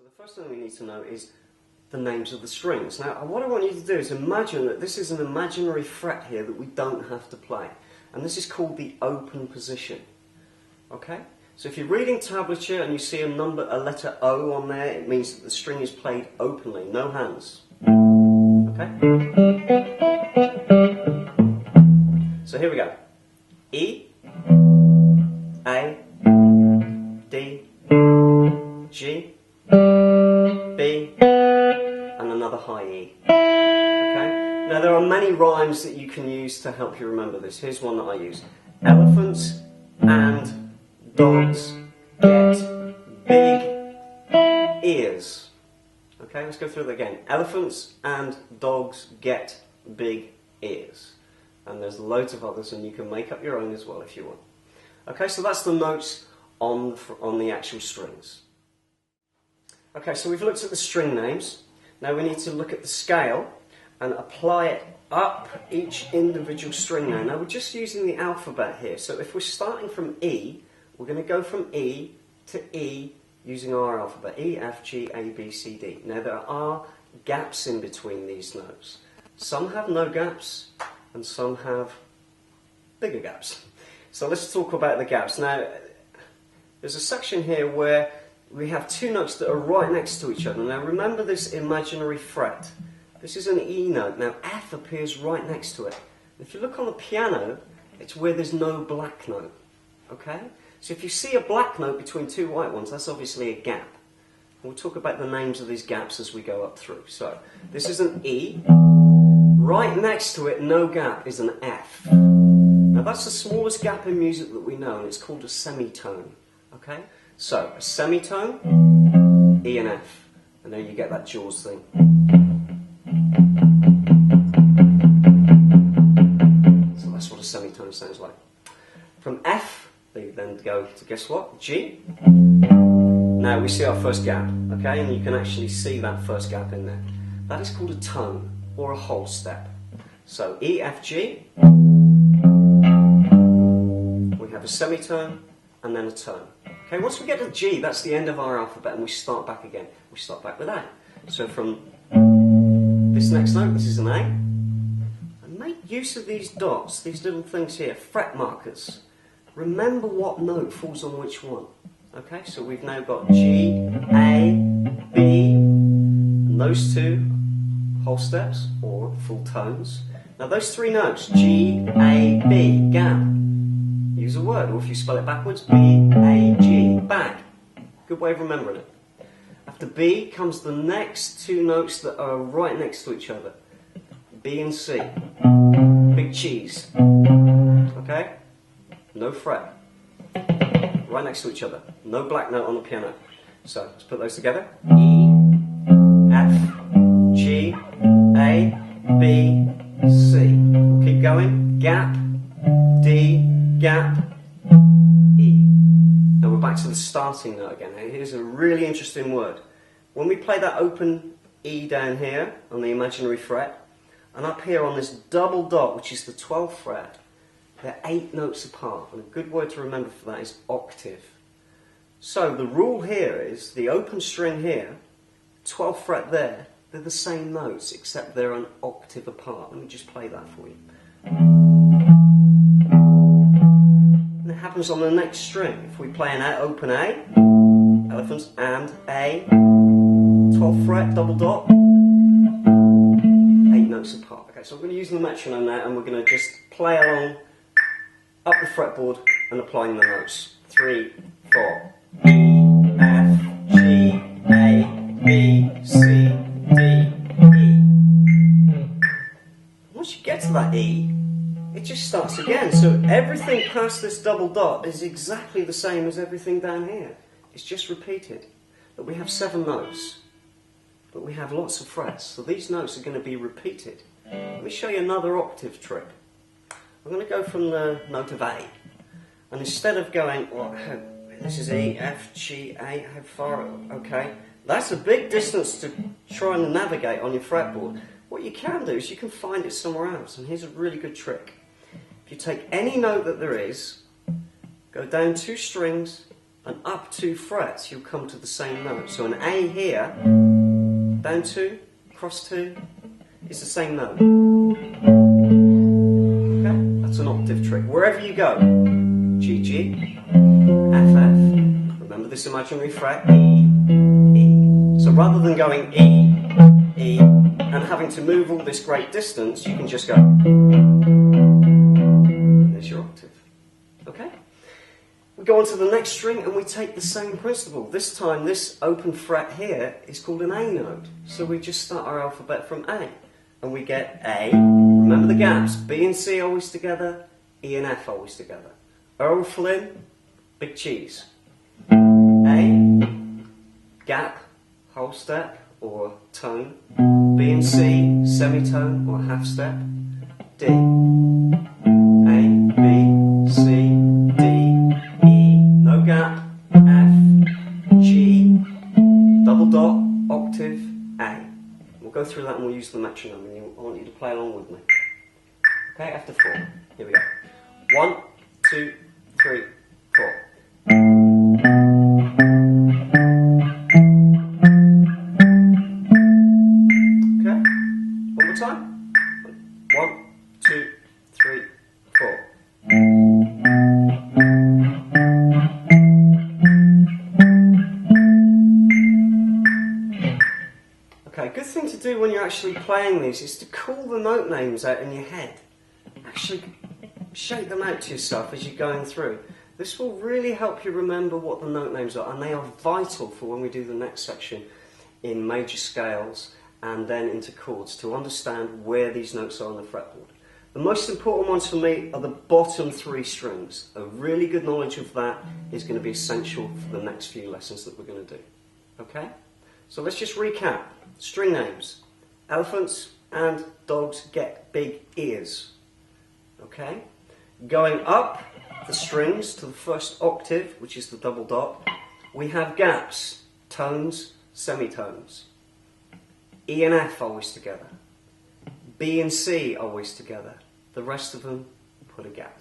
So the first thing we need to know is the names of the strings. Now what I want you to do is imagine that this is an imaginary fret here that we don't have to play. And this is called the open position. Okay? So if you're reading tablature and you see a letter O on there, it means that the string is played openly, no hands. Okay? So here we go. E, A, D, G, B, and another high E. Okay? Now there are many rhymes that you can use to help you remember this. Here's one that I use. Elephants and dogs get big ears. Okay, let's go through that again. Elephants and dogs get big ears. And there's loads of others, and you can make up your own as well if you want. Okay, so that's the notes on the actual strings. Okay, so we've looked at the string names. Now we need to look at the scale and apply it up each individual string name. Now we're just using the alphabet here. So if we're starting from E, we're going to go from E to E using our alphabet. E, F, G, A, B, C, D. Now there are gaps in between these notes. Some have no gaps and some have bigger gaps. So let's talk about the gaps. Now there's a section here where we have two notes that are right next to each other. Now remember this imaginary fret. This is an E note. Now F appears right next to it. If you look on the piano, it's where there's no black note. Okay? So if you see a black note between two white ones, that's obviously a gap. We'll talk about the names of these gaps as we go up through. So this is an E. Right next to it, no gap, is an F. Now that's the smallest gap in music that we know, and it's called a semitone. Okay? So, a semitone, E and F. And then you get that Jaws thing. So that's what a semitone sounds like. From F, they then go to, guess what? G. Now we see our first gap, okay? And you can actually see that first gap in there. That is called a tone, or a whole step. So, E, F, G. We have a semitone, and then a tone. Okay, once we get to G, that's the end of our alphabet, and we start back again. We start back with A. So from this next note, this is an A. And make use of these dots, these little things here, fret markers. Remember what note falls on which one. Okay, so we've now got G, A, B, and those two whole steps, or full tones. Now those three notes, G, A, B, gap. Use a word, or if you spell it backwards, B-A-G, bag. Good way of remembering it. After B comes the next two notes that are right next to each other. B and C. Big cheese. Okay? No fret. Right next to each other. No black note on the piano. So, let's put those together. E, F, G, A, B, C. We'll keep going. Gap, D, gap, E. Now we're back to the starting note again. Now here's a really interesting word. When we play that open E down here on the imaginary fret, and up here on this double dot, which is the 12th fret, they're 8 notes apart. And a good word to remember for that is octave. So the rule here is the open string here, 12th fret there, they're the same notes except they're an octave apart. Let me just play that for you. And it happens on the next string. If we play an open A, elephants and A, 12th fret, double dot, 8 notes apart. Okay, so we're going to use the metronome now, and we're going to just play along up the fretboard and applying the notes. 3, 4. E, F, G, A, B, C, D, E. Once you get to that E, it just starts again. So everything past this double dot is exactly the same as everything down here. It's just repeated. But we have 7 notes, but we have lots of frets. So these notes are going to be repeated. Let me show you another octave trick. I'm going to go from the note of A. And instead of going, well, this is E, F, G, A, how far? Okay. That's a big distance to try and navigate on your fretboard. What you can do is you can find it somewhere else. And here's a really good trick. If you take any note that there is, go down 2 strings, and up 2 frets, you'll come to the same note. So an A here, down 2, cross 2, is the same note. Okay, that's an octave trick. Wherever you go, G, G, F, F, remember this imaginary fret, E, E. So rather than going E, E, and having to move all this great distance, you can just go. There's your octave. Okay? We go on to the next string and we take the same principle. This time, this open fret here is called an A note. So we just start our alphabet from A. And we get A. Remember the gaps. B and C always together. E and F always together. Earl Flynn, big cheese. A, gap, whole step or tone. B and C, semitone or half step. D. A, B, C, D, E, no gap, F, G, double dot, octave, A. We'll go through that and we'll use the metronome and I want you to play along with me. Okay, after 4. Here we go. 1, 2, 3, 4. Okay, one more time. 1, 2, 3, 4. Okay, good thing to do when you're actually playing these is to call the note names out in your head. Actually shake them out to yourself as you're going through. This will really help you remember what the note names are, and they are vital for when we do the next section in major scales and then into chords to understand where these notes are on the fretboard. The most important ones for me are the bottom 3 strings. A really good knowledge of that is going to be essential for the next few lessons that we're going to do. Okay? So let's just recap. String names. Elephants and dogs get big ears. Okay? Going up the strings to the first octave, which is the double dot, we have gaps, tones, semitones. E and F always together. B and C always together. The rest of them, put a gap.